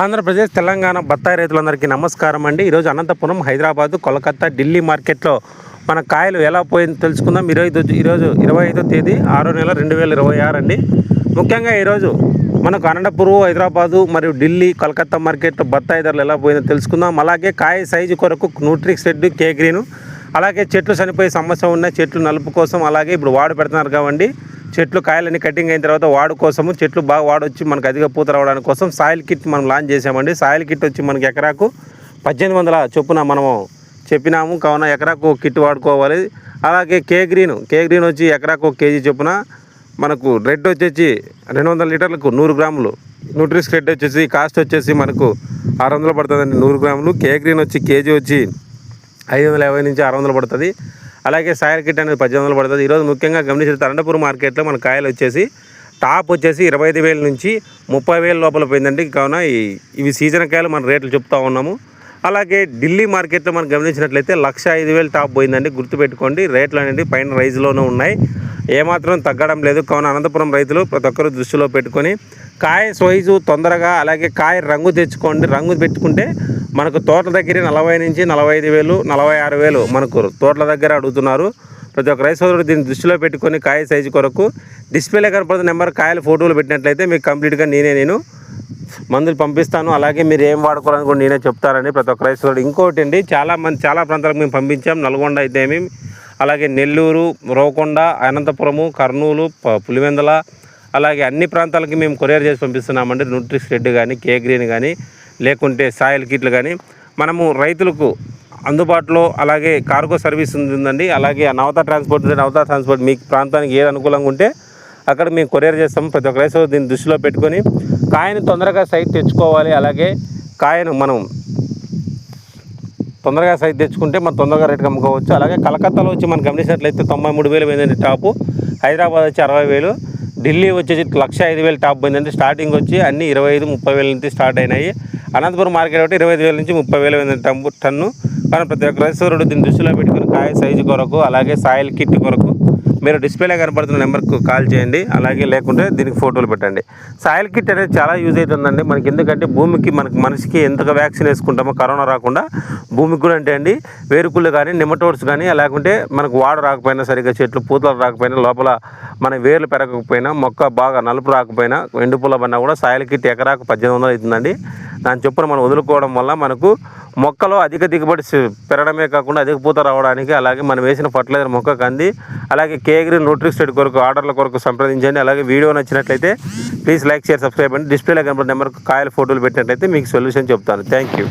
ఆంధ్రప్రదేశ్ తెలంగాణ బత్తాయి రైతులందరికీ నమస్కారం అండి. ఈరోజు అనంతపురం, హైదరాబాదు, కోల్కతా, ఢిల్లీ మార్కెట్లో మన కాయలు ఎలా పోయిందో తెలుసుకుందాం. ఈరోజు 25వ తేదీ 6వ నెల 2026 అండి. ముఖ్యంగా ఈరోజు మనకు అనంతపురం, హైదరాబాదు మరియు ఢిల్లీ, కోల్కతా మార్కెట్లో బత్తాయి ధరలు ఎలా పోయిందో తెలుసుకుందాం. అలాగే కాయ సైజు కొరకు న్యూట్రిక్స్ రెడ్, కే గ్రీను, అలాగే చెట్లు చనిపోయే సమస్య ఉన్న చెట్లు నలుపు కోసం, అలాగే ఇప్పుడు వాడు పెడుతున్నారు కాబట్టి చెట్లు కాయలన్నీ కటింగ్ అయిన తర్వాత వాడు కోసము చెట్లు బాగా వాడొచ్చి మనకు అధిక పూత రావడానికి కోసం సాయిల్ కిట్ మనం లాంచ్ చేసామండి. సాయిల్ కిట్ వచ్చి మనకి ఎకరాకు 1800 చొప్పున మనము చెప్పినాము. కావున ఎకరాకు కిట్ వాడుకోవాలి. అలాగే కే గ్రీన్ వచ్చి ఎకరాకు 1 కేజీ చొప్పున, మనకు రెడ్ వచ్చేసి 200 లీటర్లకు 100 గ్రాములు, న్యూట్రిక్స్ రెడ్ వచ్చేసి కాస్ట్ వచ్చేసి మనకు 600 పడుతుందండి 100 గ్రాములు. కే గ్రీన్ వచ్చి కేజీ వచ్చి 550 నుంచి 600 పడుతుంది. అలాగే సాయిల్ కిట్ అనేది 1800 పడుతుంది. ఈరోజు ముఖ్యంగా గమనించిన అనంతపురం మార్కెట్లో మన కాయలు వచ్చేసి టాప్ వచ్చేసి 25,000 నుంచి 30,000 లోపల పోయిందండి. కావున ఇవి సీజన్ కాయలు మన రేట్లు చెప్తా ఉన్నాము. అలాగే ఢిల్లీ మార్కెట్లో మనం గమనించినట్లయితే 1,05,000 టాప్ పోయిందండి. గుర్తుపెట్టుకోండి, రేట్లు అనేది పైన రైజ్లోనే ఉన్నాయి, ఏమాత్రం తగ్గడం లేదు. కావున అనంతపురం రైతులు ప్రతి ఒక్కరు దృష్టిలో పెట్టుకొని కాయ సైజు తొందరగా, అలాగే కాయ రంగు తెచ్చుకోండి. రంగు పెట్టుకుంటే మనకు తోటల దగ్గర 40 నుంచి 45,000, 46,000 మనకు తోటల దగ్గర అడుగుతున్నారు. ప్రతి ఒక్క రైతు సోదరుడు దీన్ని దృష్టిలో పెట్టుకొని కాయ సైజు కొరకు డిస్ప్లేలో కనపడుతున్న నెంబర్ కాయల ఫోటోలు పెట్టినట్లయితే మీకు కంప్లీట్గా నేను మందులు పంపిస్తాను. అలాగే మీరు ఏం వాడుకోవాలని కూడా నేనే చెప్తారని ప్రతి ఒక్క రైతు సోదరుడు. ఇంకోటి అండి, చాలా ప్రాంతాలకు మేము పంపించాం. నల్గొండ అయితేమి, అలాగే నెల్లూరు, రోకొండ, అనంతపురము, కర్నూలు, పులివెందుల, అలాగే అన్ని ప్రాంతాలకి మేము కొరియర్ చేసి పంపిస్తున్నామండి. న్యూట్రిక్స్ రెడ్ కానీ, కే గ్రీన్ కానీ, లేకుంటే సాయిల్ కిట్లు కానీ మనము రైతులకు అందుబాటులో. అలాగే కార్గో సర్వీస్ ఉందండి. అలాగే నవతా ట్రాన్స్పోర్ట్ మీ ప్రాంతానికి ఏది అనుకూలంగా ఉంటే అక్కడ మేము కొరియర్ చేస్తాము. ప్రతి ఒక్క రైతు దీన్ని దృష్టిలో పెట్టుకొని కాయను తొందరగా సైజ్ తెచ్చుకోవాలి. అలాగే కాయను మనం తొందరగా సైజ్ తెచ్చుకుంటే మనం తొందరగా రేటుకి అమ్ముకోవచ్చు. అలాగే కలకత్తాలో వచ్చి మనం గమనించినట్లయితే 93,000 పోయిందండి టాపు. హైదరాబాద్ వచ్చి 60,000, ఢిల్లీ వచ్చేసి 1,05,000 టాప్ పోయిందండి. స్టార్టింగ్ వచ్చి అన్ని 25,000-30,000 నుంచి స్టార్ట్ అయినాయి. అనంతపురం మార్కెట్ ఒకటి 25,000 నుంచి 30,000 పోయిందండి టన్ను. కానీ ప్రతి ఒక్క రైతు దీన్ని దృష్టిలో పెట్టుకుని కాయ సైజు కొరకు, అలాగే సాయిల్ కిట్ కొరకు మీరు డిస్ప్లేలో కనపడుతున్న నెంబర్కు కాల్ చేయండి. అలాగే లేకుంటే దీనికి ఫోటోలు పెట్టండి. సాయిల్ కిట్ అనేది చాలా యూజ్ అవుతుందండి మనకి. ఎందుకంటే భూమికి మనిషికి ఎంతగా వ్యాక్సిన్ వేసుకుంటామో కరోనా రాకుండా భూమికి కూడా అంటే అండి, వేరుకుళ్ళు కానీ, నిమటోడ్స్ కానీ, లేకుంటే మనకు వాడు రాకపోయినా, సరిగ్గా చెట్లు పూతలు రాకపోయినా, లోపల మన వేర్లు పెరగకపోయినా, మొక్క బాగా నలుపు రాకపోయినా, ఎండుపుల్ల పడినా కూడా సాయిల్ కిట్ ఎకరాకు 1800 అవుతుందండి. దాని చొప్పున మనం వదులుకోవడం వల్ల మనకు మొక్కలో అధిక దిగుబడి పెరగడమే కాకుండా అధిక పూత రావడానికి, అలాగే మనం వేసిన ఫర్టిలైజర్ మొక్కకు అంది. అలాగే కే గ్రీన్, న్యూట్రిక్స్ రెడ్ కొరకు ఆర్డర్ల కొరకు సంప్రదించండి. అలాగే వీడియో నచ్చినట్లయితే ప్లీజ్ లైక్, షేర్, సబ్స్క్రైబ్ అండి. డిస్ప్లేలో కనబడిన నెంబర్కు కాయల ఫోటోలు పెట్టినట్లయితే మీకు సొల్యూషన్ చెప్తాను. Thank you.